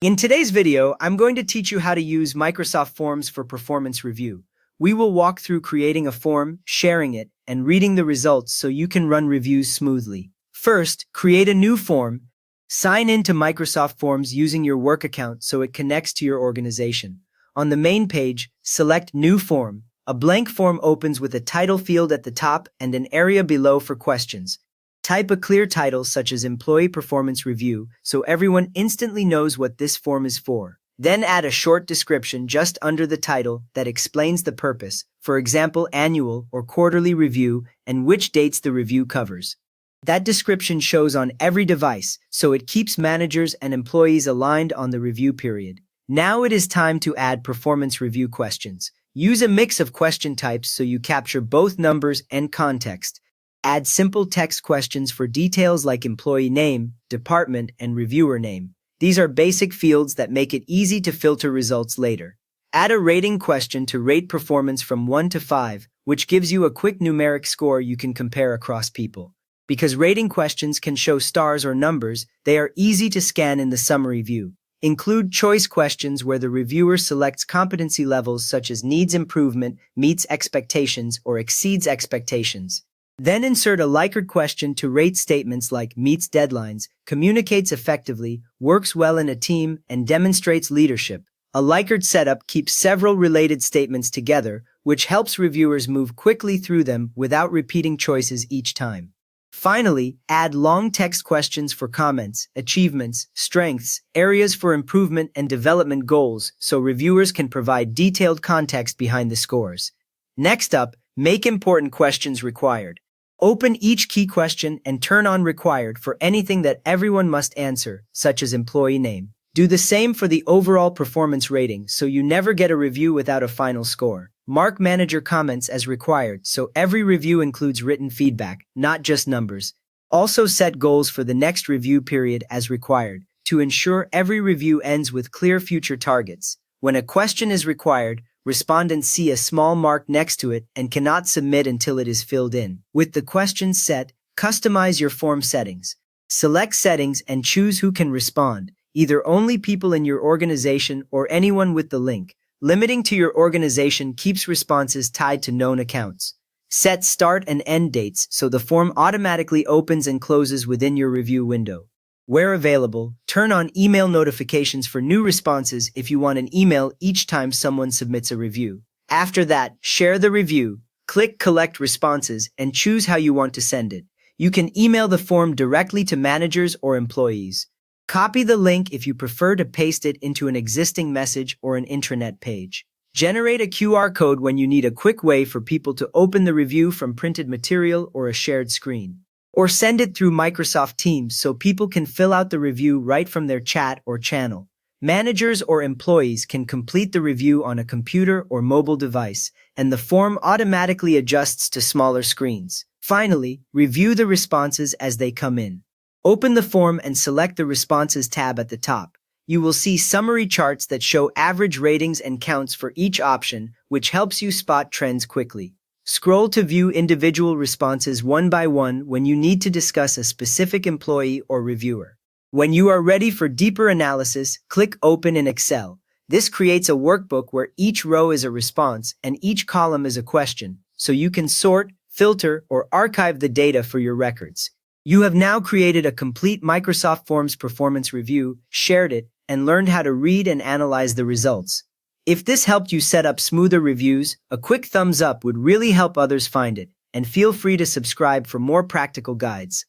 In today's video, I'm going to teach you how to use Microsoft Forms for performance review. We will walk through creating a form, sharing it, and reading the results so you can run reviews smoothly. First, create a new form. Sign in to Microsoft Forms using your work account so it connects to your organization. On the main page, select New Form. A blank form opens with a title field at the top and an area below for questions. Type a clear title such as Employee Performance Review so everyone instantly knows what this form is for. Then add a short description just under the title that explains the purpose, for example, annual or quarterly review, and which dates the review covers. That description shows on every device, so it keeps managers and employees aligned on the review period. Now it is time to add performance review questions. Use a mix of question types so you capture both numbers and context. Add simple text questions for details like employee name, department, and reviewer name. These are basic fields that make it easy to filter results later. Add a rating question to rate performance from 1 to 5, which gives you a quick numeric score you can compare across people. Because rating questions can show stars or numbers, they are easy to scan in the summary view. Include choice questions where the reviewer selects competency levels such as needs improvement, meets expectations, or exceeds expectations. Then insert a Likert question to rate statements like meets deadlines, communicates effectively, works well in a team, and demonstrates leadership. A Likert setup keeps several related statements together, which helps reviewers move quickly through them without repeating choices each time. Finally, add long text questions for comments, achievements, strengths, areas for improvement, and development goals so reviewers can provide detailed context behind the scores. Next up, make important questions required. Open each key question and turn on required for anything that everyone must answer, such as employee name. Do the same for the overall performance rating so you never get a review without a final score. Mark manager comments as required so every review includes written feedback, not just numbers. Also set goals for the next review period as required to ensure every review ends with clear future targets. When a question is required, respondents see a small mark next to it and cannot submit until it is filled in. With the questions set, customize your form settings. Select settings and choose who can respond, either only people in your organization or anyone with the link. Limiting to your organization keeps responses tied to known accounts. Set start and end dates so the form automatically opens and closes within your review window. Where available, turn on email notifications for new responses if you want an email each time someone submits a review. After that, share the review, click Collect Responses, and choose how you want to send it. You can email the form directly to managers or employees. Copy the link if you prefer to paste it into an existing message or an intranet page. Generate a QR code when you need a quick way for people to open the review from printed material or a shared screen. Or send it through Microsoft Teams so people can fill out the review right from their chat or channel. Managers or employees can complete the review on a computer or mobile device, and the form automatically adjusts to smaller screens. Finally, review the responses as they come in. Open the form and select the Responses tab at the top. You will see summary charts that show average ratings and counts for each option, which helps you spot trends quickly. Scroll to view individual responses one by one when you need to discuss a specific employee or reviewer. When you are ready for deeper analysis, click Open in Excel. This creates a workbook where each row is a response and each column is a question, so you can sort, filter, or archive the data for your records. You have now created a complete Microsoft Forms performance review, shared it, and learned how to read and analyze the results. If this helped you set up smoother reviews, a quick thumbs up would really help others find it, and feel free to subscribe for more practical guides.